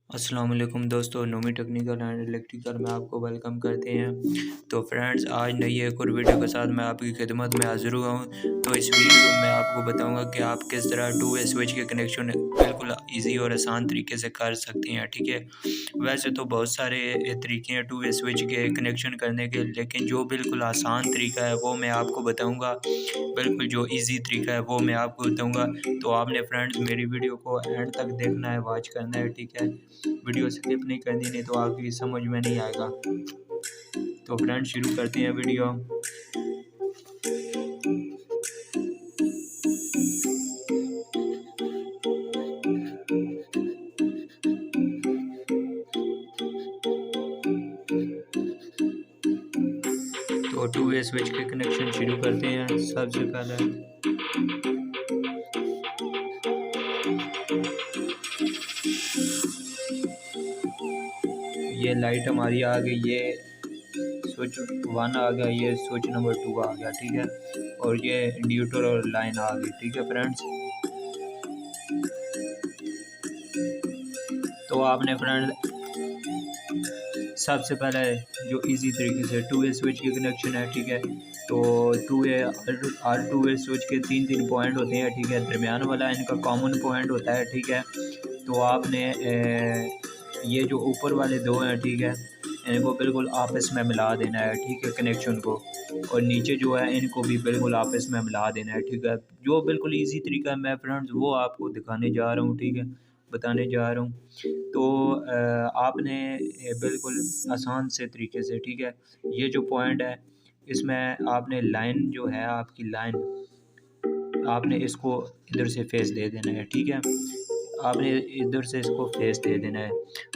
अस्सलाम वालेकुम दोस्तों, नोमी टेक्निकल एंड इलेक्ट्रिकल में आपको वेलकम करते हैं। तो फ्रेंड्स, आज नई एक और वीडियो के साथ मैं आपकी खिदमत में हाज़िर हुआ हूँ। तो इस वीडियो में मैं आपको बताऊंगा कि आप किस तरह टू वे स्विच के कनेक्शन बिल्कुल इजी और आसान तरीके से कर सकते हैं। ठीक है, वैसे तो बहुत सारे तरीके हैं टू वे स्विच के कनेक्शन करने के, लेकिन जो बिल्कुल आसान तरीका है वो मैं आपको बताऊँगा। बिल्कुल जो ईज़ी तरीका है वो मैं आपको बताऊँगा। तो आपने फ्रेंड्स मेरी वीडियो को एंड तक देखना है, वॉच करना है। ठीक है, वीडियो स्किप नहीं करनी, नहीं तो आपकी समझ में नहीं आएगा। तो फ्रेंड्स शुरू करते हैं वीडियो। तो टू वे स्विच के कनेक्शन शुरू करते हैं। सबसे पहले ये लाइट हमारी आ गई, ये स्विच 1 आ गया, ये स्विच नंबर 2 आ गया। ठीक है, और ये न्यूट्रल और लाइन आ गई। ठीक है फ्रेंड्स, तो आपने फ्रेंड सबसे पहले जो इजी तरीके से टू वे स्विच की कनेक्शन है। ठीक है, तो टू वे हर टू वे स्विच के तीन पॉइंट होते हैं। ठीक है, दरमियान वाला इनका कॉमन पॉइंट होता है। ठीक है, तो आपने ये जो ऊपर वाले दो हैं, ठीक है, इनको बिल्कुल आपस में मिला देना है। ठीक है, कनेक्शन को, और नीचे जो है इनको भी बिल्कुल आपस में मिला देना है। ठीक है, जो बिल्कुल इजी तरीका है मैं फ्रेंड्स वो आपको दिखाने जा रहा हूँ। ठीक है, बताने जा रहा हूँ। तो आपने बिल्कुल आसान से तरीके से, ठीक है, ये जो पॉइंट है इसमें आपने लाइन जो है, आपकी लाइन आपने इसको इधर से फेस दे देना है। ठीक है, आपने इधर से इसको फेस दे देना है।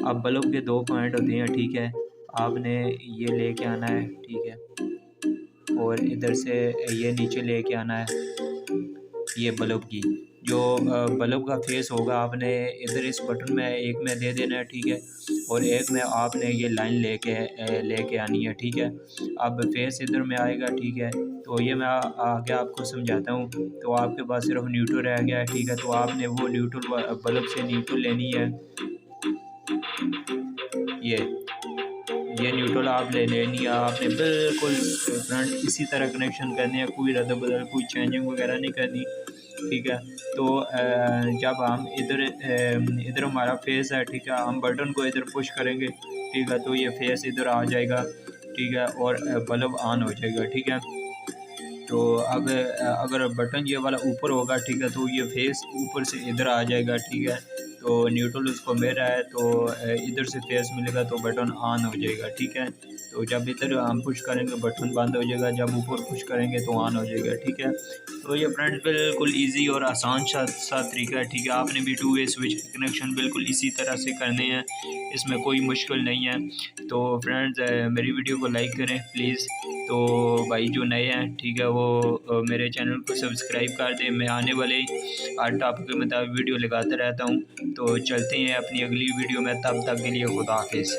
अब बल्ब के 2 पॉइंट होते हैं। ठीक है, आपने ये लेके आना है। ठीक है, और इधर से ये नीचे लेके आना है। ये बल्ब की जो बल्ब का फेस होगा आपने इधर इस बटन में एक में दे देना है। ठीक है, और एक में आपने ये लाइन लेके आनी है। ठीक है, अब फेस इधर में आएगा। ठीक है, तो ये मैं आगे आपको समझाता हूँ। तो आपके पास सिर्फ न्यूट्रल रह गया है। ठीक है, तो आपने वो न्यूट्रल बल्ब से न्यूट्रल लेनी है। ये न्यूट्रल आप ले लेनी है। आपने बिल्कुल फ्रंट इसी तरह कनेक्शन करने हैं, कोई रद्द बदल कोई चेंजिंग वगैरह नहीं करनी। ठीक है, तो जब हम इधर हमारा फेस है। ठीक है, हम बटन को इधर पुश करेंगे। ठीक है, तो ये फेस इधर आ जाएगा। ठीक है, और बल्ब ऑन हो जाएगा। ठीक है, तो अगर बटन ये वाला ऊपर होगा, ठीक है, तो ये फेस ऊपर से इधर आ जाएगा। ठीक है, तो न्यूट्रल उसको मिल रहा है, तो इधर से फेस मिलेगा तो बटन ऑन हो जाएगा। ठीक है, तो जब इधर हम पुश करेंगे बटन बंद हो जाएगा, जब ऊपर पुश करेंगे तो ऑन हो जाएगा। ठीक है, तो ये फ्रेंड्स बिल्कुल इजी और आसान सा तरीका है। ठीक है, आपने भी टू वे स्विच कनेक्शन बिल्कुल इसी तरह से करने हैं, इसमें कोई मुश्किल नहीं है। तो फ्रेंड्स मेरी वीडियो को लाइक करें प्लीज़। तो भाई जो नए हैं, ठीक है, वो मेरे चैनल को सब्सक्राइब कर दें। मैं आने वाले हर टॉपिक के मुताबिक वीडियो लगाता रहता हूँ। तो चलते हैं अपनी अगली वीडियो में, तब तक के लिए खुदा हाफिज़।